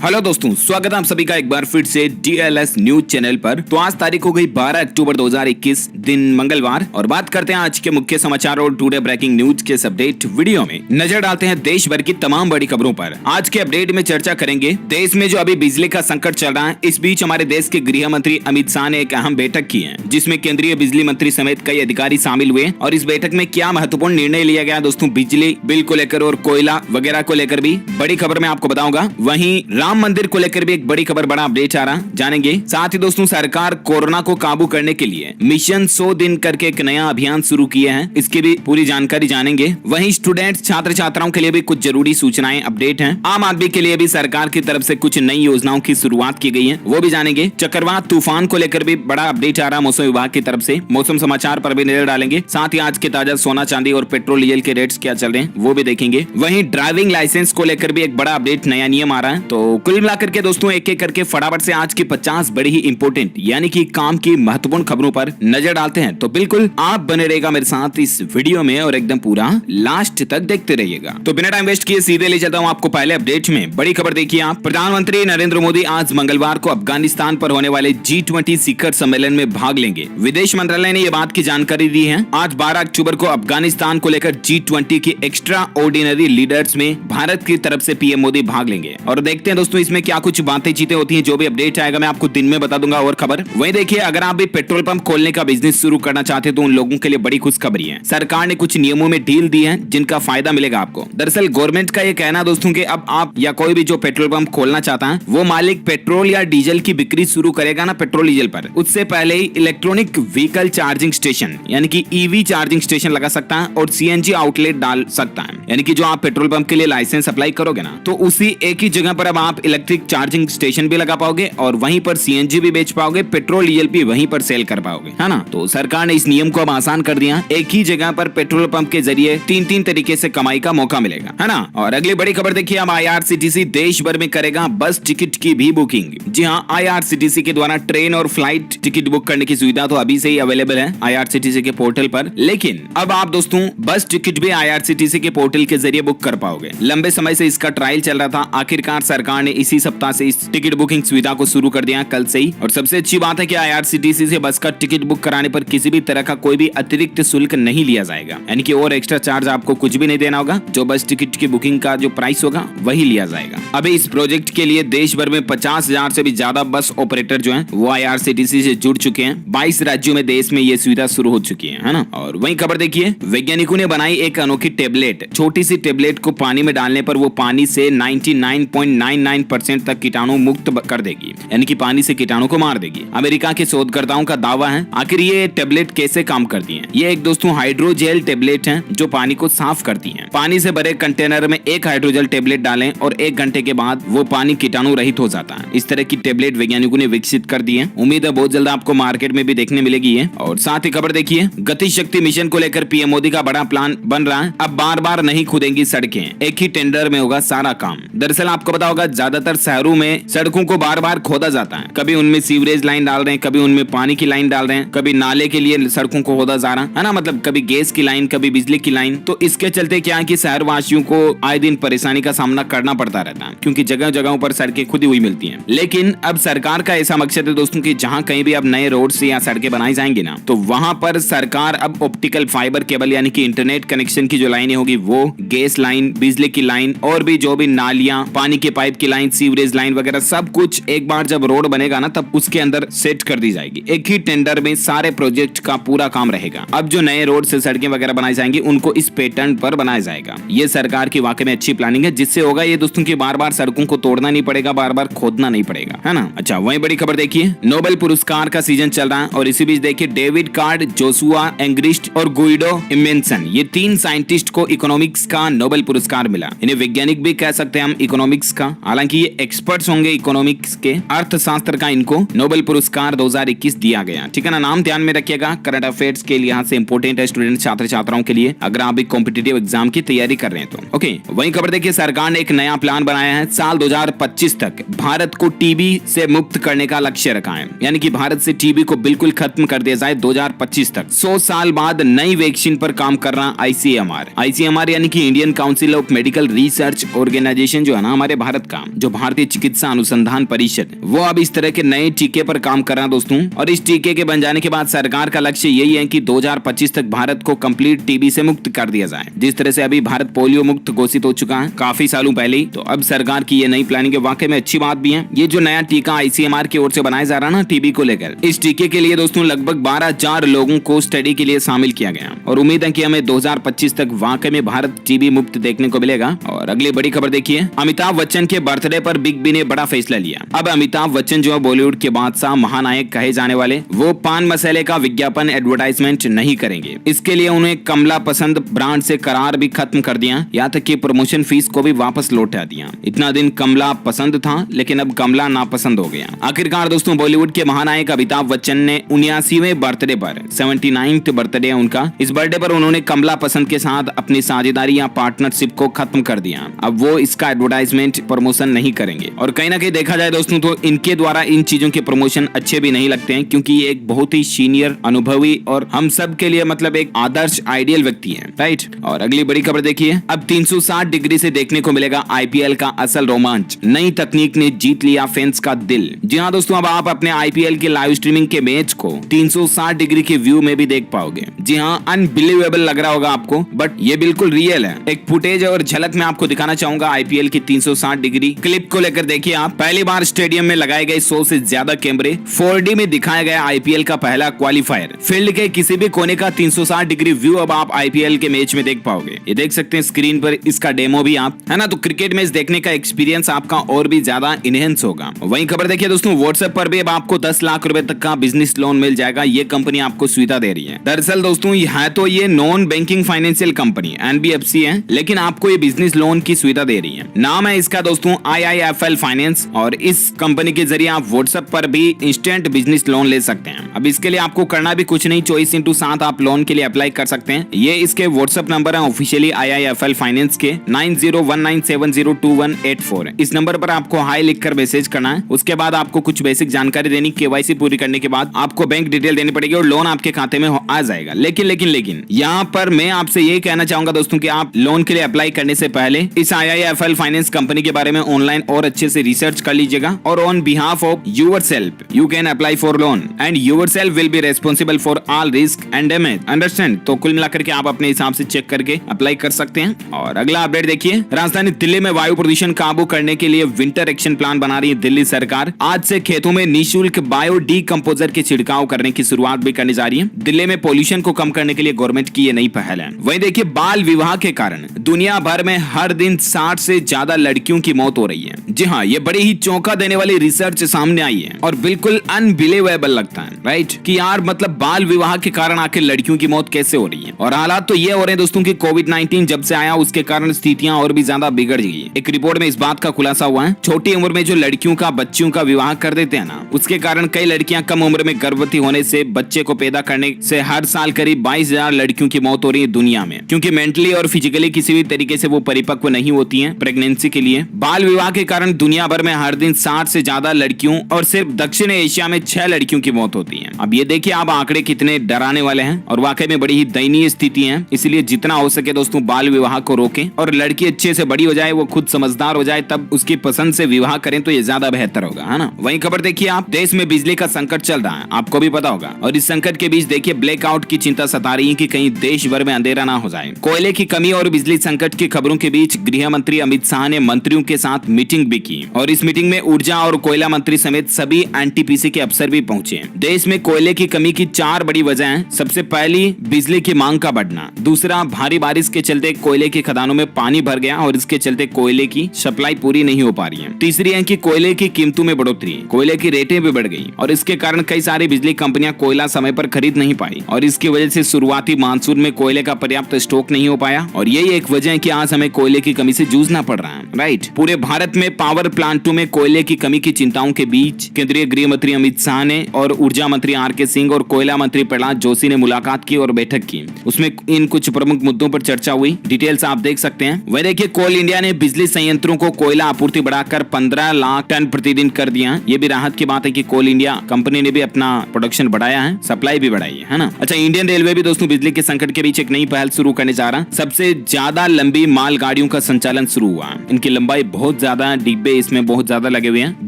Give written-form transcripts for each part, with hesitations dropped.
Hello दोस्तों, स्वागत है आप सभी का एक बार फिर से DLS न्यूज चैनल पर। तो आज तारीख हो गई 12 अक्टूबर 2021, दिन मंगलवार, और बात करते हैं आज के मुख्य समाचार और टुडे ब्रेकिंग न्यूज के इस अपडेट वीडियो में नजर डालते हैं देश भर की तमाम बड़ी खबरों पर। आज के अपडेट में चर्चा करेंगे देश में जो अभी बिजली का संकट चल रहा है। इस बीच हमारे देश के गृह मंत्री अमित शाह ने एक अहम बैठक की है, जिसमें केंद्रीय बिजली मंत्री समेत कई अधिकारी शामिल हुए। और इस बैठक में क्या महत्वपूर्ण निर्णय लिया गया दोस्तों, बिजली बिल को लेकर और कोयला वगैरह को लेकर भी बड़ी खबर मैं आपको बताऊंगा। वहीं राम मंदिर को लेकर भी एक बड़ी खबर, बड़ा अपडेट आ रहा, जानेंगे। साथ ही दोस्तों, सरकार कोरोना को काबू करने के लिए मिशन 100 दिन करके एक नया अभियान शुरू किया है, इसकी भी पूरी जानकारी जानेंगे। वहीं स्टूडेंट छात्र छात्राओं के लिए भी कुछ जरूरी सूचनाएं अपडेट हैं। आम आदमी के लिए भी सरकार की तरफ से कुछ नई योजनाओं की शुरुआत की गई है, वो भी जानेंगे। चक्रवात तूफान को लेकर भी बड़ा अपडेट आ रहा मौसम विभाग की तरफ से, मौसम समाचार पर भी नजर डालेंगे। साथ ही आज के ताजा सोना चांदी और पेट्रोल डीजल के रेट्स क्या चल रहे हैं वो भी देखेंगे। वहीं ड्राइविंग लाइसेंस को लेकर भी एक बड़ा अपडेट, नया नियम आ रहा है। तो कुल मिलाकर के दोस्तों एक एक करके फटाफट से आज की 50 बड़ी ही इंपोर्टेंट यानी कि काम की महत्वपूर्ण खबरों पर नजर डालते हैं। तो बिल्कुल आप बने रहेगा मेरे साथ इस वीडियो में और एकदम पूरा लास्ट तक देखते रहिएगा। तो बिना टाइम वेस्ट किए सीधे ले जाता हूं आपको पहले अपडेट में। बड़ी खबर देखिए आप, प्रधानमंत्री नरेंद्र मोदी आज मंगलवार को अफगानिस्तान पर होने वाले G20 शिखर सम्मेलन में भाग लेंगे। विदेश मंत्रालय ने यह बात की जानकारी दी है। आज 12 अक्टूबर को अफगानिस्तान को लेकर G20 की एक्स्ट्रा ऑर्डिनरी लीडर्स में भारत की तरफ से पीएम मोदी भाग लेंगे। और देखते हैं दोस्तों इसमें क्या कुछ बातें चीतें होती हैं। जो भी अपडेट आएगा मैं आपको दिन में बता दूंगा। और खबर वहीं देखिए, अगर आप भी पेट्रोल पंप खोलने का बिजनेस शुरू करना चाहते हैं तो उन लोगों के लिए बड़ी खुशखबरी है। सरकार ने कुछ नियमों में ढील दी है जिनका फायदा मिलेगा आपको। दरअसल गवर्नमेंट का ये कहना दोस्तों कि अब आप या कोई भी जो पेट्रोल पंप खोलना चाहता है वो मालिक पेट्रोल या डीजल की बिक्री शुरू करेगा ना पेट्रोल डीजल पर, उससे पहले ही इलेक्ट्रॉनिक व्हीकल चार्जिंग स्टेशन यानी कि EV चार्जिंग स्टेशन लगा सकता है और CNG आउटलेट डाल सकता है। यानी कि जो आप पेट्रोल पंप के लिए लाइसेंस अप्लाई करोगे ना, तो उसी एक ही जगह पर अब आप इलेक्ट्रिक चार्जिंग स्टेशन भी लगा पाओगे और वहीं पर CNG भी बेच पाओगे, पेट्रोल डीजल भी वहीं पर सेल कर पाओगे, है ना। तो सरकार ने इस नियम को अब आसान कर दिया। एक ही जगह पर पेट्रोल पंप के जरिए तीन तरीके से कमाई का मौका मिलेगा, है ना। और अगली बड़ी खबर देखिए, अब IRCTC देश भर में करेगा बस टिकट की भी बुकिंग। जी हाँ, IRCTC के द्वारा ट्रेन और फ्लाइट टिकट बुक करने की सुविधा तो अभी से ही अवेलेबल है IRCTC के पोर्टल पर, लेकिन अब आप दोस्तों बस टिकट भी IRCTC के पोर्टल के जरिए बुक कर पाओगे। लंबे समय से इसका ट्रायल चल रहा था, आखिरकार सरकार ने इसी सप्ताह से इस टिकट बुकिंग सुविधा को शुरू कर दिया, कल से ही। और सबसे अच्छी बात है कि IRCTC से बस का टिकट बुक कराने पर किसी भी तरह का कोई भी अतिरिक्त शुल्क नहीं लिया जाएगा, यानी कि और एक्स्ट्रा चार्ज आपको कुछ भी नहीं देना होगा। जो बस टिकट की बुकिंग का जो प्राइस होगा वही लिया जाएगा। अभी इस प्रोजेक्ट के लिए देश भर में 50,000 से भी ज्यादा बस ऑपरेटर जो हैं वो IRCTC से जुड़ चुके हैं। 22 राज्यों में देश में ये सुविधा शुरू हो चुकी है ना। और वही खबर देखिए, वैज्ञानिकों ने बनाई एक अनोखी टेबलेट। छोटी सी टेबलेट को पानी में डालने पर वो पानी से 99.99% तक कीटाणु मुक्त कर देगी, यानी कि पानी से कीटाणु को मार देगी। अमेरिका के शोधकर्ताओं का दावा है। आखिर ये टेबलेट कैसे काम करती है? ये एक दोस्तों हाइड्रोजेल टेबलेट है जो पानी को साफ करती है। पानी से भरे कंटेनर में एक हाइड्रोजेल टेबलेट डालें और 1 घंटे के बाद वो पानी कीटाणु रहित हो जाता है। इस तरह की टेबलेट वैज्ञानिकों ने विकसित कर दी है। उम्मीद है बहुत जल्द आपको मार्केट में भी देखने मिलेगी है। और साथ ही खबर देखिए, गति शक्ति मिशन को लेकर पीएम मोदी का बड़ा प्लान बन रहा है। अब बार बार नहीं खुदेंगी सड़कें, एक ही टेंडर में होगा सारा काम। दरअसल आपको पता होगा ज्यादातर शहरों में सड़कों को बार बार खोदा जाता है। कभी उनमें सीवरेज लाइन डाल रहे हैं, कभी उनमें पानी की लाइन डाल रहे हैं, कभी नाले के लिए सड़कों को खोदा जा रहा है ना, मतलब कभी गैस की लाइन, कभी बिजली की लाइन। तो इसके चलते क्या है कि शहर वासियों को आए दिन परेशानी का सामना करना पड़ता रहता है, क्योंकि जगह जगहों पर सड़कें खुदी हुई मिलती हैं। लेकिन अब सरकार का ऐसा मकसद है दोस्तों कि जहां कहीं भी अब नए रोड से या सड़कें बनाई जाएंगी ना, तो वहां पर सरकार अब ऑप्टिकल फाइबर केबल यानी कि इंटरनेट कनेक्शन की जो लाइनें होगी वो, गैस लाइन, बिजली की लाइन और भी जो भी नालियां, पानी के पाइप की लाइन, सीवरेज लाइन वगैरह सब कुछ एक बार जब रोड बनेगा ना तब उसके अंदर सेट कर दी जाएगी। एक ही टेंडर में सारे प्रोजेक्ट का पूरा काम रहेगा। अब जो नए रोड से सड़कें वगैरह बनाई जाएंगी उनको इस पैटर्न पर बनाया जाएगा। ये सरकार की वाकई में अच्छी प्लानिंग है, जिससे होगा ये दोस्तों की बार बार सड़कों को तोड़ना नहीं पड़ेगा, बार बार खोदना नहीं पड़ेगा, है ना। अच्छा, वही बड़ी खबर देखिए, नोबेल पुरस्कार का सीजन चल रहा है और इसी बीच देखिए डेविड कार्ड, जोशुआ एंग्रिस्ट और गुइडो इमेंसन, ये 3 साइंटिस्ट को इकोनॉमिक्स का नोबेल पुरस्कार मिला। इन्हें वैज्ञानिक भी कह सकते हैं हम इकोनॉमिक्स का, हालांकि ये एक्सपर्ट्स होंगे इकोनॉमिक्स के, अर्थशास्त्र का इनको नोबेल पुरस्कार 2021 दिया गया। ठीक है ना, नाम ध्यान में रखिएगा, करंट अफेयर्स के लिहाज से इंपोर्टेंट है स्टूडेंट छात्र छात्राओं के लिए, अगर आप भी कॉम्पिटिटिव एग्जाम की तैयारी कर रहे हैं तो। ओके, वही खबर देखिए, सरकार ने एक नया प्लान बनाया है। साल 2025 तक भारत को टीबी से मुक्त करने का लक्ष्य रखा है, यानी कि भारत से टीबी को बिल्कुल खत्म कर दिया जाए 2025 तक। 100 साल बाद नई वैक्सीन पर काम कर रहा ICMR यानी कि Indian council of medical research organisation जो है ना हमारे भारत का, जो भारतीय चिकित्सा अनुसंधान परिषद, वो अब इस तरह के नए टीके पर काम कर रहा है दोस्तों। और इस टीके के बन जाने के बाद सरकार का लक्ष्य यही है कि 2025 तक भारत को कंप्लीट टीबी से मुक्त कर दिया जाए। जिस तरह से अभी भारत पोलियो मुक्त घोषित हो चुका है काफी सालों पहले ही, तो अब सरकार की ये नई प्लानिंग वाकई में अच्छी बात भी है। ये जो नया टीका ICMR की ओर से बनाया जा रहा है ना टीबी को लेकर, इस टीके के लिए दोस्तों लगभग 12,000 लोगों को स्टडी के लिए शामिल किया गया और उम्मीद है कि हमें 2025 तक वाकई में भारत टीबी मुक्त देखने को मिलेगा। और अगली बड़ी खबर देखिए, अमिताभ बच्चन के बर्थडे पर बिग बी ने बड़ा फैसला लिया। अब अमिताभ बच्चन जो बॉलीवुड के बादशाह महानायक कहे जाने वाले, वो पान मसाले का विज्ञापन एडवर्टाइजमेंट नहीं करेंगे। इसके लिए उन्हें कमला पसंद ब्रांड से करार भी खत्म कर दिया, यहाँ तक कि प्रमोशन फीस को भी वापस लौटा दिया। इतना दिन कमला पसंद था लेकिन अब कमला नापसंद हो गया। आखिरकार दोस्तों बॉलीवुड के महानायक अमिताभ बच्चन ने 79वें बर्थडे पर, 79th बर्थडे है उनका, इस बर्थडे पर उन्होंने कमला पसंद के साथ अपनी साझेदारी या पार्टनरशिप को खत्म कर दिया। अब वो इसका एडवर्टाइजमेंट प्रमोशन नहीं करेंगे। और कहीं ना कहीं देखा जाए दोस्तों तो इनके द्वारा इन चीजों के प्रमोशन अच्छे भी नहीं लगते हैं, क्योंकि ये एक बहुत ही सीनियर, अनुभवी और हम सब के लिए मतलब एक आदर्श आइडियल व्यक्ति है, राइट। और अगली बड़ी खबर देखिए, अब 360 डिग्री से देखने को मिलेगा IPL का असल रोमांच। नई तकनीक ने जीत लिया फैंस का दिल। जी हाँ दोस्तों, अब आप अपने IPL के लाइव स्ट्रीमिंग के मैच को 360 डिग्री के व्यू में भी देख पाओगे। जी हाँ, अनबिलीवेबल लग रहा होगा आपको, बट ये बिल्कुल रियल है। एक फुटेज और झलक में आपको दिखाना चाहूंगा IPL की 360 डिग्री क्लिप को लेकर। देखिए आप, पहली बार स्टेडियम में लगाए गए 100 से ज्यादा कैमरे, 4D में दिखाया गया IPL का पहला क्वालिफायर। फील्ड के किसी भी कोने का 360 डिग्री व्यू अब आप IPL के मैच में देख पाओगे। ये देख सकते हैं स्क्रीन पर इसका डेमो भी आप, है ना। तो क्रिकेट मैच देखने का एक्सपीरियंस आपका और भी ज्यादा इनहेंस होगा। वहीं खबर देखिए दोस्तों, व्हाट्सएप पर भी अब आपको 10 लाख रुपए तक का बिजनेस लोन मिल जाएगा। ये कंपनी आपको सुविधा दे रही है। दरअसल दोस्तों है तो ये non banking financial company NBFC है, लेकिन आपको ये बिजनेस लोन की सुविधा दे रही है। नाम है इसका दोस्तों IIFL फाइनेंस, और इस कंपनी के जरिए आप व्हाट्सएप पर भी इंस्टेंट बिजनेस लोन ले सकते हैं। अब इसके लिए आपको करना भी कुछ नहीं, 24/7 आप लोन के लिए अप्लाई कर सकते हैं। ये इसके व्हाट्सएप नंबर है ऑफिशियली IIFL फाइनेंस के 9019702184। इस नंबर पर आपको हाई लिखकर मैसेज करना है। उसके बाद आपको कुछ बेसिक जानकारी देनी, KYC पूरी करने के बाद आपको बैंक डिटेल देनी पड़ेगी और लोन आपके खाते में आ जाएगा। लेकिन यहाँ पर मैं आपसे ये कहना चाहूंगा दोस्तों कि आप लोन के लिए अप्लाई करने से पहले इस IIFL फाइनेंस कंपनी के बारे में ऑनलाइन और अच्छे से रिसर्च कर लीजिएगा। और on behalf of yourself you can apply for loan and yourself will be responsible for all risk and damage, understand. तो कुल मिलाकर के आप अपने हिसाब से चेक करके अप्लाई कर सकते हैं। और अगला अपडेट देखिए, राजधानी दिल्ली में वायु प्रदूषण काबू करने के लिए विंटर एक्शन प्लान बना रही है दिल्ली सरकार। आज से खेतों में निःशुल्क बायो डीकंपोजर के छिड़काव करने की शुरुआत भी करने जा रही है। दिल्ली में पोल्यूशन को कम करने के लिए गवर्नमेंट की ये नई पहल है। वहीं देखिए, बाल विवाह के कारण दुनिया भर में हर दिन 60 से ज्यादा लड़कियों की मौत हो रही है। जी हाँ, ये बड़ी ही चौंका देने वाली रिसर्च सामने आई है और बिल्कुल अनबिलीवेबल लगता है, राइट, कि यार मतलब बाल विवाह के कारण आखिर लड़कियों की मौत कैसे हो रही है। और हालात तो ये हो रहे हैं दोस्तों कि कोविड-19 जब से आया उसके कारण स्थितियां और भी ज्यादा बिगड़ गई। एक रिपोर्ट में इस बात का खुलासा हुआ है, छोटी उम्र में जो लड़कियों का बच्चियों का विवाह कर देते हैं ना, उसके कारण कई लड़कियां कम उम्र में गर्भवती होने से, बच्चे को पैदा करने से हर साल करीब 22,000 लड़कियों की मौत हो रही है दुनिया में, क्योंकि मेंटली और फिजिकली किसी भी तरीके से वो परिपक्व नहीं होती हैं प्रेगनेंसी के लिए। बाल विवाह के कारण दुनिया भर में हर दिन 60 से ज्यादा लड़कियों और सिर्फ दक्षिण एशिया में 6 लड़कियों की मौत होती है। अब ये देखिए आप आंकड़े कितने डराने वाले हैं और वाकई में बड़ी ही दयनीय स्थिति है। इसलिए जितना हो सके दोस्तों बाल विवाह को रोकें और लड़की अच्छे से बड़ी हो जाए, वो खुद समझदार हो जाए, तब उसकी पसंद से विवाह करें तो ये ज्यादा बेहतर होगा, है ना। वहीं खबर देखिए आप, देश में बिजली का संकट चल रहा है, आपको भी पता होगा। और इस संकट के बीच देखिए ब्लैकआउट की चिंता सता रही है कि कहीं देश भर में अंधेरा ना हो जाए। कोयले की कमी और बिजली संकट की खबरों के बीच गृह मंत्री अमित शाह ने मंत्रियों के साथ मीटिंग भी की और इस मीटिंग में ऊर्जा और कोयला मंत्री समेत सभी NTPC के अफसर भी पहुंचे। देश में कोयले की कमी की 4 बड़ी वजह हैं। सबसे पहली, बिजली की मांग का बढ़ना। दूसरा, भारी बारिश के चलते कोयले की खदानों में पानी भर गया और इसके चलते कोयले की सप्लाई पूरी नहीं हो पा रही है। तीसरी है कि कोयले की कीमतों में बढ़ोतरी, कोयले की रेटें भी बढ़ गई और इसके कारण कई सारी बिजली कंपनियां कोयला समय पर खरीद नहीं पाई और इसकी वजह से शुरुआती मानसून में कोयले का पर्याप्त स्टॉक नहीं हो पाया और यही एक वजह है कि आज हमें कोयले की कमी से जूझना पड़ रहा है, राइट। पूरे भारत में पावर प्लांटों में कोयले की कमी की चिंताओं के बीच केंद्रीय गृह मंत्री अमित शाह ने और ऊर्जा मंत्री RK सिंह और कोयला मंत्री प्रहलाद जोशी ने मुलाकात की और बैठक की। उसमें इन कुछ प्रमुख मुद्दों पर चर्चा हुई, डिटेल्स आप देख सकते हैं। वह देखिए, कोल इंडिया ने बिजली संयंत्रों को कोयला आपूर्ति बढ़ाकर 15 लाख टन प्रतिदिन कर दिया। ये भी राहत की बात है कि कोल इंडिया कंपनी ने भी अपना प्रोडक्शन बढ़ाया है, सप्लाई भी बढ़ाई है ना। अच्छा, इंडियन रेलवे भी दोस्तों बिजली के संकट के बीच एक नई पहल शुरू करने जा रहा है। सबसे ज्यादा लंबी मालगाड़ियों का संचालन शुरू हुआ। इनकी लंबाई बहुत बहुत ज्यादा डिब्बे इसमें बहुत ज्यादा लगे हुए हैं।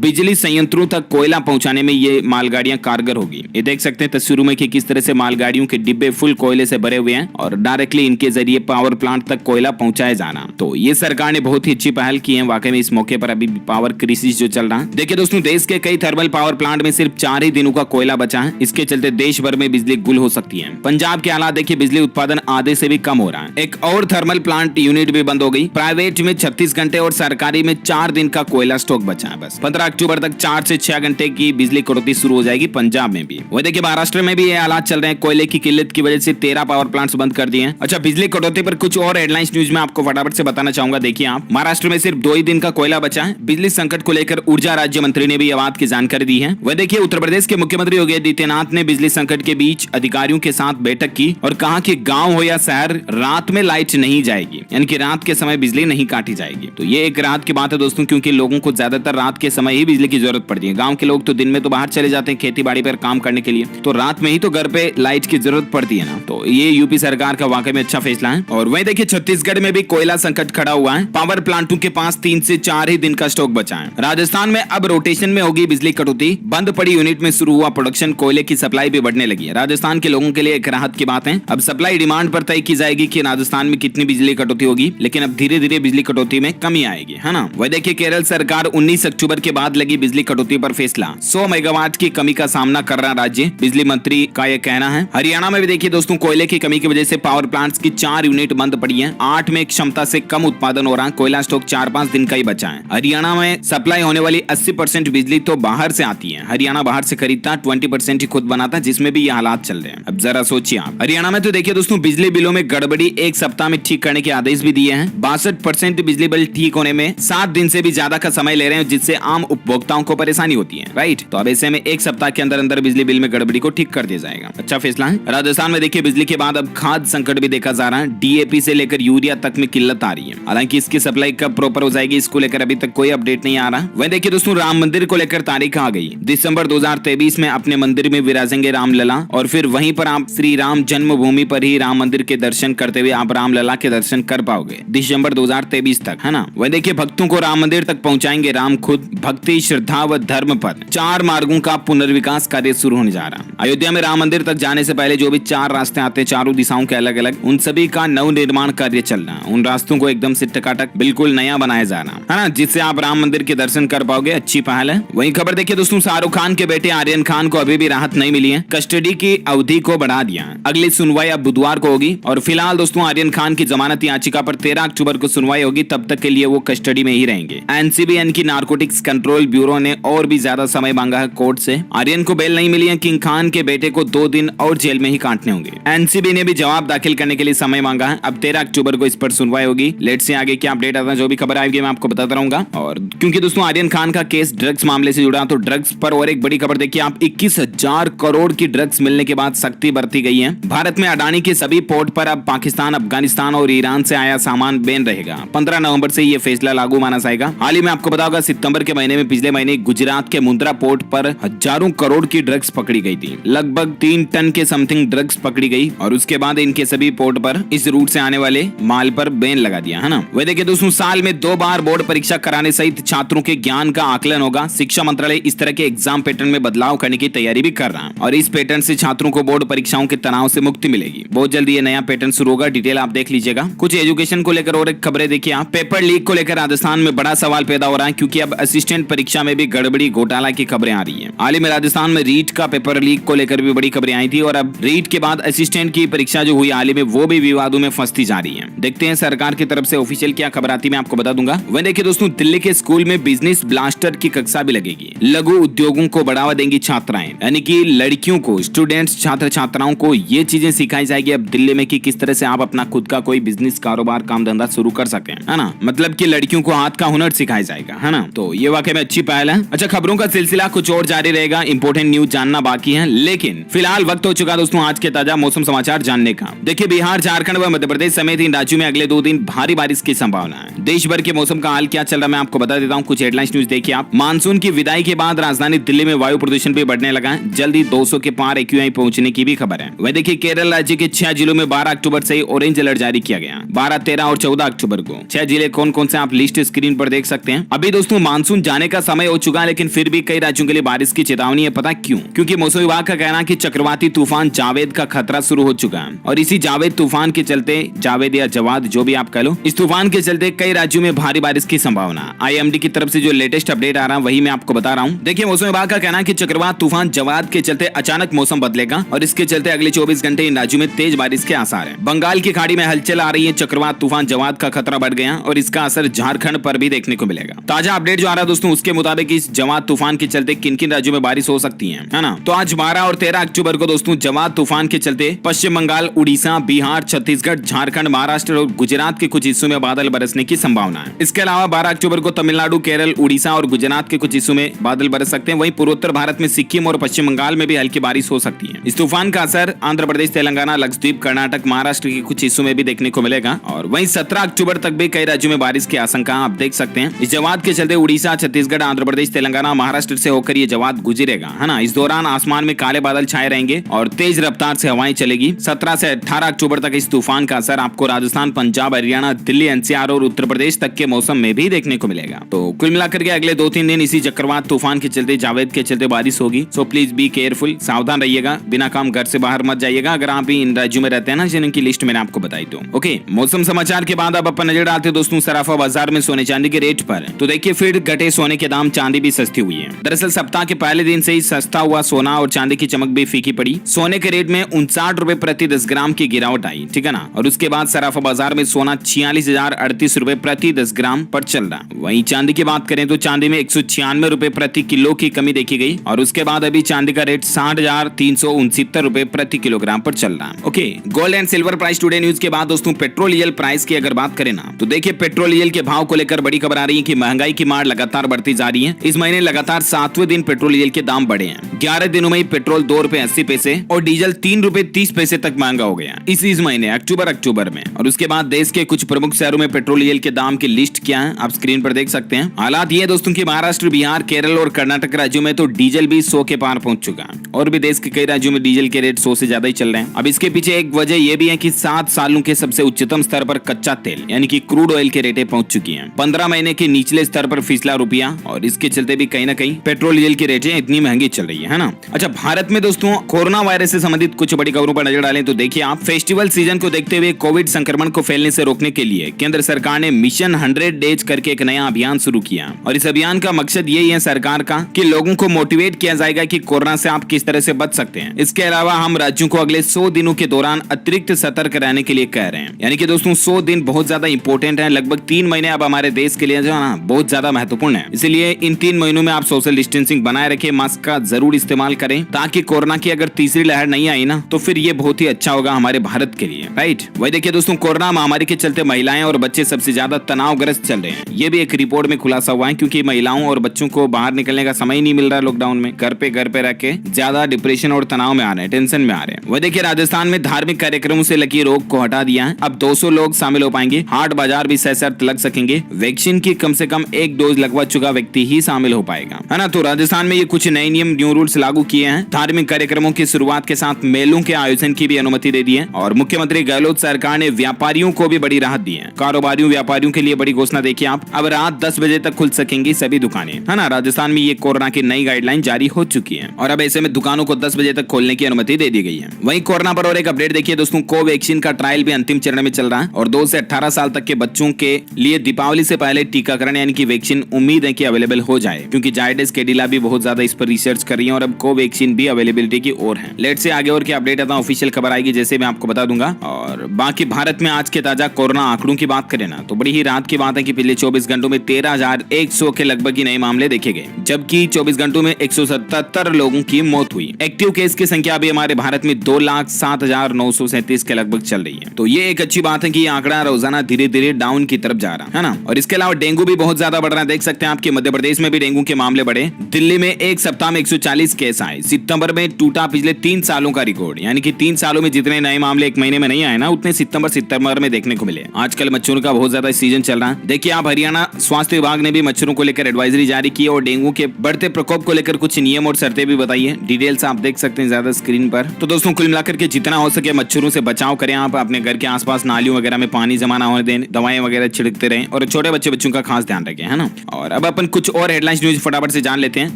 बिजली संयंत्रों तक कोयला पहुंचाने में ये मालगाड़ियां कारगर होगी। ये देख सकते हैं तस्वीरों में कि किस तरह से मालगाड़ियों के डिब्बे फुल कोयले से भरे हुए हैं और डायरेक्टली इनके जरिए पावर प्लांट तक कोयला पहुंचाया जाना। तो ये सरकार ने बहुत ही अच्छी पहल की है वाकई में। इस मौके पर अभी पावर क्राइसिस जो चल रहा है, देखिए दोस्तों, देश के कई थर्मल पावर प्लांट में सिर्फ 4 ही दिनों का कोयला बचा है। इसके चलते देश भर में बिजली गुल हो सकती है। पंजाब के हालात देखिए, बिजली उत्पादन आधे से भी कम हो रहा है। एक और थर्मल प्लांट यूनिट भी बंद हो गई। प्राइवेट में 36 घंटे और सरकारी में 4 दिन का कोयला स्टॉक बचा है बस। 15 अक्टूबर तक 4 से 6 घंटे की बिजली कटौती शुरू हो जाएगी पंजाब में भी। वही देखिए महाराष्ट्र में भी ये हालात चल रहे हैं। कोयले की किल्लत की वजह से 13 पावर प्लांट्स बंद कर दिए हैं। अच्छा, बिजली कटौती पर कुछ और हेडलाइंस न्यूज में आपको फटाफट से बताना चाहूंगा। देखिए आप, महाराष्ट्र में सिर्फ 2 ही दिन का कोयला बचा है। बिजली संकट को लेकर ऊर्जा राज्य मंत्री ने भी यह बात की जानकारी दी है। वह देखिए, उत्तर प्रदेश के मुख्यमंत्री योगी आदित्यनाथ ने बिजली संकट के बीच अधिकारियों के साथ बैठक की और कहा कि गांव हो या शहर, रात में लाइट नहीं जाएगी, यानी कि रात के समय बिजली नहीं काटी जाएगी। तो ये एक राहत की बात है दोस्तों, क्योंकि लोगों को ज्यादातर रात के समय ही बिजली की जरूरत पड़ती है। गांव के लोग तो दिन में तो बाहर चले जाते हैं खेती बाड़ी पर काम करने के लिए, तो रात में ही तो घर पे लाइट की जरूरत पड़ती है ना। तो ये यूपी सरकार का वाकई में अच्छा फैसला है। और वहीं देखिए छत्तीसगढ़ में भी कोयला संकट खड़ा हुआ है। पावर प्लांटों के पास 3 से 4 ही दिन का स्टॉक बचा है। राजस्थान में अब रोटेशन में होगी बिजली कटौती। बंद पड़ी यूनिट में शुरू हुआ प्रोडक्शन, कोयले की सप्लाई भी बढ़ने लगी है। राजस्थान के लोगों के लिए एक राहत की बात है। अब सप्लाई डिमांड पर तय की जाएगी कि राजस्थान में कितनी बिजली कटौती होगी, लेकिन अब धीरे धीरे बिजली कटौती में कमी आएगी, है ना। वह देखिए केरल सरकार 19 अक्टूबर के बाद लगी बिजली कटौती पर फैसला। 100 मेगावाट की कमी का सामना कर रहा राज्य, बिजली मंत्री का यह कहना है। हरियाणा में भी देखिए दोस्तों, कोयले की कमी की वजह से पावर प्लांट्स की 4 यूनिट बंद पड़ी है। 8 में क्षमता से कम उत्पादन हो रहा है। कोयला स्टॉक 4-5 दिन का ही बचा है। हरियाणा में सप्लाई होने वाली 80% बिजली तो बाहर से आती है। हरियाणा बाहर से खरीदता, 20% ही खुद बनाता, जिसमें भी ये हालात चल रहे हैं। अब जरा सोचिए आप, हरियाणा में तो देखिए दोस्तों, बिजली बिलों में गड़बड़ी 1 सप्ताह में ठीक करने के आदेश भी दिए हैं। 62% बिजली बिल ठीक होने में 7 दिन से भी ज्यादा का समय ले रहे हैं, जिससे आम उपभोक्ताओं को परेशानी होती है, राइट। तो अब ऐसे में 1 सप्ताह के अंदर अंदर बिजली बिल में गड़बड़ी को ठीक कर दिया जाएगा। अच्छा फैसला है। राजस्थान में देखिए बिजली के बाद अब खाद्य संकट भी देखा जा रहा है। डीएपी से लेकर यूरिया तक में किल्लत आ रही है। हालांकि इसकी सप्लाई कब प्रॉपर हो जाएगी, इसको लेकर अभी तक कोई अपडेट नहीं आ रहा। वहीं देखिए दोस्तों, राम मंदिर को लेकर तारीख आ गई। दिसंबर 2023 में अपने मंदिर में विराजेंगे रामलला, और फिर वहीं पर आप श्री राम जन्मभूमि पर ही राम मंदिर के दर्शन करते हुए आप रामलला के दर्शन कर पाओगे दिसंबर 2023 तक, है ना। वहीं देखिए भक्तों को राम मंदिर तक पहुंचाएंगे राम खुद। भक्ति, श्रद्धा व धर्म पर 4 मार्गों का पुनर्विकास कार्य शुरू होने जा रहा है। अयोध्या में राम मंदिर तक जाने से पहले जो भी 4 रास्ते आते हैं चारों दिशाओं के अलग अलग, उन सभी का नव निर्माण कार्य चल रहा है। उन रास्तों को एकदम से टकाटक बिल्कुल नया बनाया जा रहा है ना, जिससे आप राम मंदिर के दर्शन कर पाओगे। अच्छी पहल है। वहीं खबर देखिए दोस्तों, शाहरुख खान के बेटे आर्यन खान को अभी भी राहत नहीं मिली है। कस्टडी की अवधि को बढ़ा दिया है। अगली सुनवाई अब बुधवार को होगी। और फिलहाल दोस्तों, आर्यन खान की जमानत याचिका पर 13 अक्टूबर को सुनवाई होगी। तब तक के लिए वो कस्टडी में ही रहेंगे। एनसीबी यानी कि नारकोटिक्स कंट्रोल ब्यूरो ने और भी ज्यादा समय मांगा है कोर्ट से। आर्यन को बेल नहीं मिली है। किंग खान के बेटे को 2 दिन और जेल में ही काटने होंगे। एनसीबी ने भी जवाब दाखिल करने के लिए समय मांगा है। अब 13 अक्टूबर को इस पर सुनवाई होगी। लेट से आगे क्या अपडेट आता है, जो भी खबर आएगी मैं आपको बताता रहूंगा। और क्योंकि दोस्तों आर्यन खान का केस ड्रग्स मामले से जुड़ा, तो ड्रग्स पर और एक बड़ी खबर देखिए आप। 21,000 करोड़ की ड्रग्स मिलने के बाद सख्ती बरती गई है। भारत में अडानी के सभी पोर्ट पर अब पाकिस्तान, अफगानिस्तान और ईरान से आया सामान बैन रहेगा। 15 नवंबर से यह फैसला लागू माना जाएगा। हाल ही में आपको पता होगा, सितंबर के महीने में पिछले महीने गुजरात के मुंद्रा पोर्ट पर हजारों करोड़ की ड्रग्स पकड़ी गई थी। लगभग 3 टन के समथिंग ड्रग्स पकड़ी गई और उसके बाद इनके सभी पोर्ट पर इस रूट से आने वाले माल पर बैन लगा दिया, है ना। वह देखिए दोस्तों, साल में 2 बार बोर्ड परीक्षा कराने सहित छात्रों के ज्ञान का आकलन होगा। शिक्षा मंत्रालय इस तरह के एग्जाम पैटर्न में बदलाव करने की तैयारी भी कर रहा है और इस पैटर्न से छात्रों को बोर्ड परीक्षाओं के तनाव से मुक्ति मिलेगी। बहुत जल्दी ये नया पैटर्न शुरू होगा। डिटेल आप देख लीजिएगा। कुछ एजुकेशन को लेकर और एक खबरें देखिए आप। पेपर लीक को लेकर राजस्थान में बड़ा सवाल पैदा हो रहा है, क्योंकि अब असिस्टेंट परीक्षा में भी गड़बड़ी, घोटाला की खबरें आ रही है। हाल ही में राजस्थान में रीट का पेपर लीक को लेकर भी बड़ी खबरें आई थी और अब रीट के बाद असिस्टेंट की परीक्षा जो हुई हाल ही में, वो भी विवादों में फंसती जा रही है। देखते हैं सरकार की तरफ से ऑफिशियल क्या खबर आती है, मैं आपको बता दूंगा। वहीं देखिए दोस्तों, दिल्ली के स्कूल में बिजनेस ब्लास्टर की कक्षा भी लगेगी। लघु उद्योगों को बढ़ावा देंगी छात्राएं, यानी कि लड़कियों को, स्टूडेंट्स, छात्र छात्राओं को ये चीजें सिखाई जाएगी अब दिल्ली में कि किस तरह से आप अपना खुद का कोई बिजनेस, कारोबार, काम धंधा शुरू कर सके, है ना। मतलब कि लड़कियों को हाथ का हुनर सिखाया जाएगा, है ना। तो ये वाकई में अच्छी पहल है। अच्छा, खबरों का सिलसिला कुछ और जारी रहेगा। इंपोर्टेंट न्यूज जानना बाकी है, लेकिन फिलहाल वक्त हो चुका दोस्तों आज के ताजा मौसम समाचार जानने का। देखिए बिहार, झारखंड व मध्य प्रदेश समेत इन राज्यों में अगले 2 दिन भारी बारिश की संभावना है। देश भर के मौसम का हाल क्या चल रहा है मैं आपको बता देता हूँ। कुछ हेडलाइंस न्यूज देखिए आप। मानसून की विदाई के बाद राजधानी दिल्ली में वायु प्रदूषण भी बढ़ने लगा है। जल्दी 200 के पार AQI पहुंचने की भी खबर है। वह देखिए केरल राज्य के 6 जिलों में 12 अक्टूबर से ऑरेंज अलर्ट जारी किया गया। 12, 13 और 14 अक्टूबर को 6 जिले कौन कौन से आप लिस्ट स्क्रीन पर देख सकते हैं। अभी दोस्तों मानसून जाने का समय हो चुका है, लेकिन फिर भी कई राज्यों के लिए बारिश की चेतावनी है। पता क्यों? क्योंकि मौसम विभाग का कहना है कि चक्रवाती तूफान जावेद का खतरा शुरू हो चुका है और इसी जावेद तूफान के चलते, जावेद या जवाद जो भी आप कह लो, इस तूफान के चलते कई राज्यों में भारी बारिश की संभावना। IMD की तरफ से जो लेटेस्ट अपडेट आ रहा है वही मैं आपको बता रहा हूँ। देखिए मौसम विभाग का कहना है कि चक्रवात तूफान जवाद के चलते अचानक मौसम बदलेगा और इसके चलते अगले 24 घंटे इन राज्यों में तेज बारिश के आसार है। बंगाल की खाड़ी में हलचल आ रही है, चक्रवात तूफान जवाद का खतरा बढ़ गया और इसका असर झारखंड पर भी देखने को मिलेगा। ताजा अपडेट जो आ रहा है दोस्तों उसके मुताबिक इस जवाद तूफान के चलते किन किन राज्यों में बारिश हो सकती है ना। तो आज 12 और 13 अक्टूबर को दोस्तों जवाद तूफान के चलते पश्चिम बंगाल, उड़ीसा, बिहार, छत्तीसगढ़, झारखंड, महाराष्ट्र और गुजरात के कुछ हिस्सों में बादल बरसने की संभावना है। इसके अलावा 12 अक्टूबर को तमिलनाडु, केरल, उड़ीसा और गुजरात के कुछ हिस्सों में बादल बरस सकते हैं। वहीं पूर्वोत्तर भारत में सिक्किम और पश्चिम बंगाल में भी हल्की बारिश हो सकती है। इस तूफान का असर आंध्र प्रदेश, तेलंगाना, लक्षद्वीप, कर्नाटक, महाराष्ट्र के कुछ हिस्सों में भी देखने को मिलेगा और वहीं 17 अक्टूबर तक भी कई राज्यों में बारिश की आशंका आप देख सकते हैं। इस जवाद के चलते उड़ीसा, छत्तीसगढ़, आंध्र प्रदेश, तेलंगाना, महाराष्ट्र से होकर ये जवाद गुजरेगा, है ना। इस दौरान आसमान में काले बादल छाए रहेंगे और तेज रफ्तार से हवाएं चलेगी। 17 से 18 अक्टूबर तक इस तूफान का असर आपको राजस्थान, पंजाब, हरियाणा, दिल्ली, NCR और उत्तर प्रदेश तक के मौसम में भी देखने को मिलेगा। तो कुल मिलाकर के अगले 2-3 दिन इसी चक्रवात तूफान के चलते, जावेद के चलते बारिश होगी। सो प्लीज बी केयरफुल, सावधान रहिएगा, बिना काम घर से बाहर मत जाइएगा अगर आप भी इन राज्यों में रहते हैं ना जिनकी लिस्ट मैंने आपको बताई। तो ओके, मौसम समाचार के बाद अब अपन नजर डालते दोस्तों सराफा बाजार में सोने चांदी के रेट पर। तो देखिए फिर घटे सोने के दाम, चांदी भी सस्ती हुई है। दरअसल सप्ताह के पहले दिन से ही सस्ता हुआ सोना और चांदी की चमक भी फीकी पड़ी। सोने के रेट में 59 रुपए प्रति 10 ग्राम की गिरावट आई, ठीक है ना। और उसके बाद सराफा बाजार में सोना 46,038 रुपए प्रति 10 ग्राम पर चल रहा। वहीं चांदी की बात करें तो चांदी में 196 रुपए प्रति किलो की कमी देखी गई और उसके बाद अभी चांदी का रेट 60,369 रुपए प्रति किलोग्राम पर चल रहा है। Okay, gold and silver price today news के बाद दोस्तों पेट्रोल डीजल प्राइस की अगर बात करें ना तो देखिए पेट्रोल डीजल के भाव को लेकर बड़ी खबर आ रही है कि महंगाई की मार लगातार बढ़ती जा रही है। इस महीने लगातार 7वें दिन पेट्रोल डीजल के दाम बढ़े हैं। 11 दिनों में पेट्रोल 2 रुपए 80 पैसे और डीजल 3 रुपए 30 पैसे तक महंगा हो गया इस महीने अक्टूबर में। और उसके बाद देश के कुछ प्रमुख शहरों में पेट्रोल डीजल के दाम की लिस्ट क्या है आप स्क्रीन पर देख सकते हैं। हालात ये दोस्तों की महाराष्ट्र, बिहार, केरल और कर्नाटक राज्यों में तो डीजल भी 100 के पार पहुंच चुका है और भी देश के कई राज्यों में डीजल के रेट 100 से ज्यादा ही चल रहे हैं। अब इसके पीछे एक वजह यह भी है कि 7 सालों के सबसे उच्चतम स्तर पर कच्चा तेल यानी कि क्रूड ऑयल के रेटें पहुंच चुकी हैं। 15 महीने के निचले स्तर पर फिसला रुपया और इसके चलते भी कहीं ना कहीं पेट्रोल डीजल की रेटें इतनी महंगी चल रही है ना। अच्छा, भारत में दोस्तों कोरोना वायरस से संबंधित कुछ बड़ी खबरों पर नजर डालें तो देखिए आप फेस्टिवल सीजन को देखते हुए कोविड संक्रमण को फैलने से रोकने के लिए केंद्र सरकार ने मिशन 100 डेज करके एक नया अभियान शुरू किया और इस अभियान का मकसद यही है सरकार का कि लोगों को मोटिवेट किया जाएगा कि कोरोना से आप किस तरह से बच सकते हैं। इसके अलावा हम राज्यों को अगले 100 दिनों के दौरान अतिरिक्त सतर्क रहने के लिए कह रहे हैं। यानी कि दोस्तों 100 दिन बहुत ज्यादा इंपॉर्टेंट है। लगभग 3 महीने अब हमारे देश के लिए जो है ना बहुत ज्यादा महत्वपूर्ण है। इसलिए इन 3 महीनों में आप सोशल डिस्टेंसिंग बनाए रखें, मास्क का जरूर इस्तेमाल करें ताकि कोरोना की अगर तीसरी लहर नहीं आई ना तो फिर ये बहुत ही अच्छा होगा हमारे भारत के लिए, राइट। वही देखिए दोस्तों कोरोना महामारी के चलते महिलाएं और बच्चे सबसे ज्यादा तनावग्रस्त चल रहे हैं। ये भी एक रिपोर्ट में खुलासा हुआ है क्योंकि महिलाओं और बच्चों को बाहर निकलने का समय ही नहीं मिल रहा है। लॉकडाउन में घर पे रह के ज्यादा डिप्रेशन और तनाव में आ रहे हैं, टेंशन में आ रहे हैं। वह देखिए राजस्थान में धार्मिक कार्यक्रमों से लगी रोक को हटा दिया है। अब 200 लोग शामिल हो पाएंगे। हाट बाजार भी सशर्त लग सकेंगे। वैक्सीन की कम से कम 1 डोज लगवा चुका व्यक्ति ही शामिल हो पाएगा, है ना। तो राजस्थान में ये कुछ नए नियम, न्यू रूल्स लागू किए हैं। धार्मिक कार्यक्रमों की शुरुआत के साथ मेलों के आयोजन की भी अनुमति दे दी है और मुख्यमंत्री गहलोत सरकार ने व्यापारियों को भी बड़ी राहत दी है। कारोबारियों, व्यापारियों के लिए बड़ी घोषणा देखिए आप, अब रात 10 बजे तक खुल सकेंगी सभी दुकानें, है ना। राजस्थान में ये कोरोना की नई गाइडलाइन जारी हो चुकी है और अब ऐसे में दुकानों को 10 बजे तक खोलने की अनुमति दे दी गई है। वहीं कोरोना पर और एक अपडेट देखिए दोस्तों, कोवैक्सीन का ट्रायल भी अंतिम चरण में चल रहा है और 2 से 18 साल तक के बच्चों के लिए दीपावली से पहले टीकाकरण यानी कि वैक्सीन उम्मीद है कि अवेलेबल हो जाए क्योंकि जायडस कैडिला भी बहुत ज्यादा इस पर रिसर्च कर रही है और अब कोवैक्सीन भी अवेलेबिलिटी की ओर है। लेट से आगे और क्या अपडेट आता है, ऑफिशियल खबर आएगी जैसे मैं आपको बता दूंगा। और बाकी भारत में आज के ताजा कोरोना आंकड़ों की बात करें ना तो बड़ी ही राहत की बात है कि पिछले 24 घंटों में 13,100 के लगभग ही नए मामले देखे गए जबकि 24 घंटों में 177 लोगों की मौत हुई। एक्टिव केस की संख्या अभी हमारे भारत में 2,07,937 के लगभग चल रही है। तो ये एक अच्छी बात है कि ये आंकड़ा रोजाना धीरे धीरे डाउन की तरफ जा रहा है ना। और इसके अलावा डेंगू भी बहुत ज्यादा बढ़ रहा है। देख सकते हैं आपके मध्य प्रदेश में भी डेंगू के मामले बढ़े। दिल्ली में एक सप्ताह में 140 केस आए। सितंबर में टूटा पिछले 3 सालों का रिकॉर्ड, यानी कि 3 सालों में जितने नए मामले एक महीने में नहीं आए ना उतने सितंबर में देखने को मिले। आजकल मच्छरों का बहुत ज्यादा सीजन चल रहा है। देखिए आप, हरियाणा स्वास्थ्य विभाग ने भी मच्छरों को लेकर एडवाइजरी जारी की और डेंगू के बढ़ते प्रकोप को लेकर कुछ नियम और शर्तें भी बताई है। डिटेल्स आप देख सकते हैं ज्यादा स्क्रीन पर। तो दोस्तों कुल मिलाकर के जितना हो सके मच्छरों से बचाव करें। आप अपने घर के आसपास नालियों वगैरह में पानी जमा ना होने दें, दवाएं वगैरह छिड़कते रहें और छोटे छोटे बच्चों का खास ध्यान रखें, है ना। और अब अपन कुछ और हेडलाइंस न्यूज फटाफट से जान लेते हैं।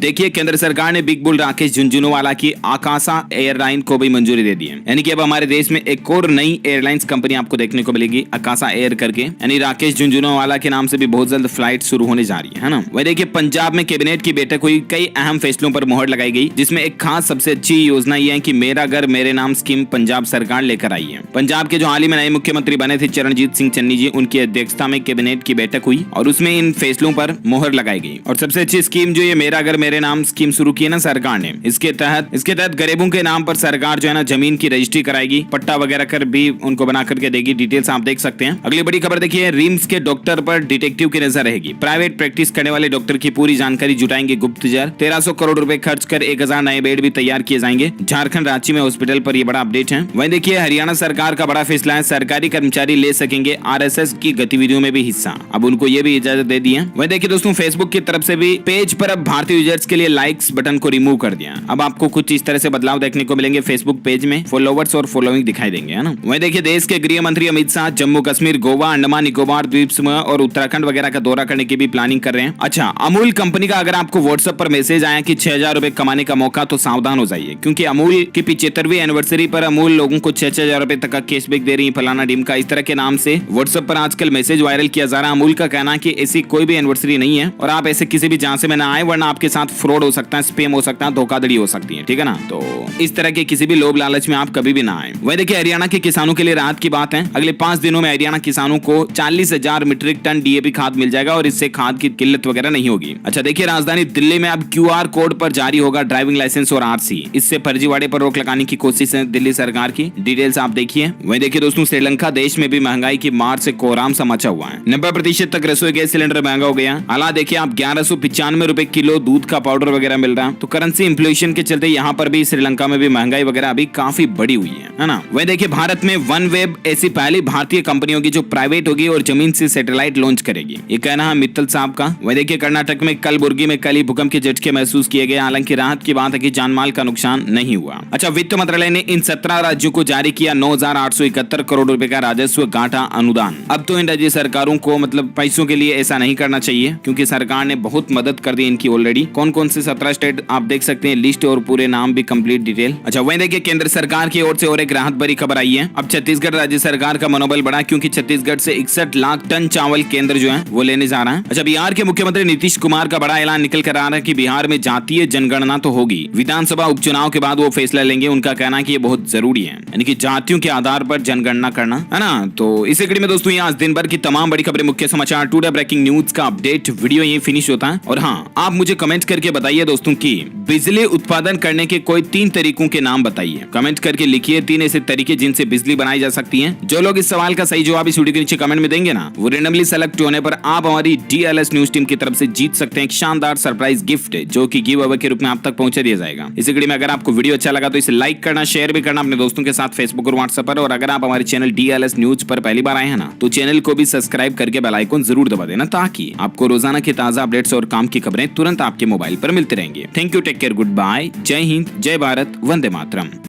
देखिए, केंद्र सरकार ने बिग बुल राकेश झुंझुनवाला की आकाशा एयरलाइन को भी मंजूरी दे दी है। यानी कि अब हमारे देश में एक और नई एयरलाइंस कंपनी आपको देखने को मिलेगी, आकाशा एयर करके। यानी राकेश झुंझुनवाला के नाम से भी बहुत जल्द फ्लाइट शुरू होने जा रही है ना। वही देखिए, पंजाब में कैबिनेट की बैठक हुई, कई अहम फैसलों पर मोहर लगाई गई, जिसमें एक खास सबसे अच्छी योजना यह है कि मेरा घर मेरे नाम स्कीम पंजाब सरकार लेकर आई है। पंजाब के जो हाल ही में नए मुख्यमंत्री बने थे चरणजीत सिंह चन्नी जी, उनकी अध्यक्षता में कैबिनेट की बैठक हुई और उसमें इन फैसलों पर मोहर लगाई गई। और सबसे अच्छी स्कीम जो ये मेरा घर मेरे नाम स्कीम शुरू की है ना सरकार ने, इसके तहत गरीबों के नाम पर सरकार जो है ना जमीन की रजिस्ट्री कराएगी, पट्टा वगैरह कर भी उनको बना करके देगी। डिटेल्स आप देख सकते हैं। अगली बड़ी खबर देखिए, रिम्स के डॉक्टर पर डिटेक्टिव की नजर रहेगी। प्राइवेट प्रैक्टिस करने वाले डॉक्टर की पूरी जानकारी जुटाएंगे गुप्तचर। 1300 करोड़ रुपए खर्च कर 1000 नए बेड भी तैयार किए जाएंगे। झारखंड रांची में हॉस्पिटल पर यह बड़ा अपडेट है। वहीं देखिए, हरियाणा सरकार का बड़ा फैसला है, सरकारी कर्मचारी ले सकेंगे आरएसएस की गतिविधियों में भी हिस्सा। अब उनको ये भी इजाजत दे दी है। वहीं देखिए दोस्तों, फेसबुक की तरफ से भी पेज पर अब भारतीय यूजर्स के लिए लाइक्स बटन को रिमूव कर दिया। अब आपको कुछ इस तरह से बदलाव देखने को मिलेंगे फेसबुक पेज में, फॉलोवर्स और फॉलोइंग दिखाई देंगे, है ना। वहीं देखिए, देश के गृह मंत्री अमित शाह जम्मू कश्मीर, गोवा, अंडमान निकोबार द्वीप समूह और उत्तराखंड वगैरह का दौरा करने की भी प्लानिंग कर रहे हैं। अच्छा, अमूल कंपनी का अगर आपको व्हाट्सएप पर मैसेज आया कि 6000 रुपए कमाने का मौका, तो सावधान हो जाइए, क्योंकि अमूल की 75वीं एनिवर्सरी पर अमूल लोगों को 6-6000 रुपए तक का कैशबैक दे रही है, फलाना डिम का, इस तरह के नाम से व्हाट्सएप पर आजकल मैसेज वायरल किया जा रहा है। अमूल का कहना है कि ऐसी कोई भी एनिवर्सरी नहीं है और आप ऐसे किसी भी झांसे में ना आए, वरना आपके साथ फ्रॉड हो सकता है, स्पैम हो सकता है, धोखाधड़ी हो सकती है, ठीक है ना। तो इस तरह के किसी भी लोभ लालच में आप कभी भी ना आए। वही देखिए, हरियाणा के किसानों के लिए राहत की बात है। अगले 5 दिनों में हरियाणा किसानों को 40,000 मीट्रिक टन डीएपी खाद मिल जाएगा और इससे खाद की किल्लत वगैरह नहीं होगी। अच्छा देखिए, राजधानी दिल्ली में अब क्यूआर कोड पर जारी होगा ड्राइविंग लाइसेंस और आरसी। इससे फर्जीवाड़े पर रोक लगाने की कोशिश है दिल्ली सरकार की। डिटेल्स आप देखिए। वहीं देखिए दोस्तों, श्रीलंका देश में भी महंगाई की मार से कोहराम सा मचा हुआ है। 90% तक रसोई गैस सिलेंडर महंगा हो गया। हालांकि देखिए, आप 1195 रुपए किलो दूध का पाउडर वगैरह मिल रहा है। तो करेंसी इन्फ्लेशन के चलते यहाँ पर भी श्रीलंका में भी महंगाई वगैरह अभी काफी बढ़ी हुई है ना। वहीं देखिए, भारत में वन वेब ऐसी पहली भारतीय कंपनी होगी जो प्राइवेट होगी और जमीन से सैटेलाइट लॉन्च करेगी। ये कहना है मित्तल साहब का। वहीं देखिए, कर्नाटक में कलबुर्गी में कल ही भूकंप के झटके महसूस किए गए। हालांकि राहत की बात है कि जानमाल का नुकसान नहीं हुआ। अच्छा, वित्त मंत्रालय ने इन 17 राज्यों को जारी किया 9871 करोड़ रुपए का राजस्व घाटा अनुदान। अब तो इन राज्य सरकारों को मतलब पैसों के लिए ऐसा नहीं करना चाहिए, क्योंकि सरकार ने बहुत मदद कर दी इनकी ऑलरेडी। कौन कौन से 17 स्टेट आप देख सकते हैं लिस्ट और पूरे नाम भी कंप्लीट डिटेल। अच्छा, वहीं देखिए, केंद्र सरकार की ओर से और एक राहत भरी खबर आई है। अब छत्तीसगढ़ राज्य सरकार का मनोबल बढ़ा, क्योंकि छत्तीसगढ़ से 61 लाख टन चावल केंद्र जो है वो लेने जा रहा है। अच्छा, बिहार के मुख्यमंत्री नीतीश कुमार का बड़ा ऐलान निकल कर आ रहा है कि बिहार में जातीय जनगणना तो होगी, विधानसभा उपचुनाव के बाद वो फैसला लेंगे। उनका कहना है कि ये बहुत जरूरी है, यानी कि जातियों के आधार पर जनगणना करना, है ना। तो इसी कड़ी में दोस्तों, ये आज दिन भर की तमाम बड़ी खबरें, मुख्य समाचार, टुडे ब्रेकिंग न्यूज का अपडेट वीडियो ये फिनिश होता है। और हाँ, आप मुझे कमेंट करके बताइए दोस्तों कि बिजली उत्पादन करने के कोई 3 तरीकों के नाम बताइए। कमेंट करके लिखिए 3 ऐसे तरीके जिनसे बिजली बनाई जा सकती है। जो लोग इस सवाल का सही जवाब इस वीडियो के नीचे कमेंट में देंगे ना, वो रेंडमली सेलेक्ट होने पर आप हमारी डीएलएस न्यूज टीम की तरफ से जीत सकते हैं एक शानदार सरप्राइज गिफ्ट, जो कि गिव अवे के रूप में आप तक पहुंचा दिया जाएगा। इसी कड़ी में अगर आपको वीडियो अच्छा लगा तो इसे लाइक करना, शेयर भी करना अपने दोस्तों के साथ फेसबुक और व्हाट्सएप पर। और अगर आप हमारे चैनल डीएलएस न्यूज पर पहली बार आए हैं ना, तो चैनल को भी सब्सक्राइब करके बेल आइकन जरूर दबा देना, ताकि आपको रोजाना की ताजा अपडेट्स और काम की खबरें तुरंत आपके मोबाइल पर मिलती रहेंगी। Thank you, take care, good bye, जय हिंद, जय भारत, वंदे मातरम।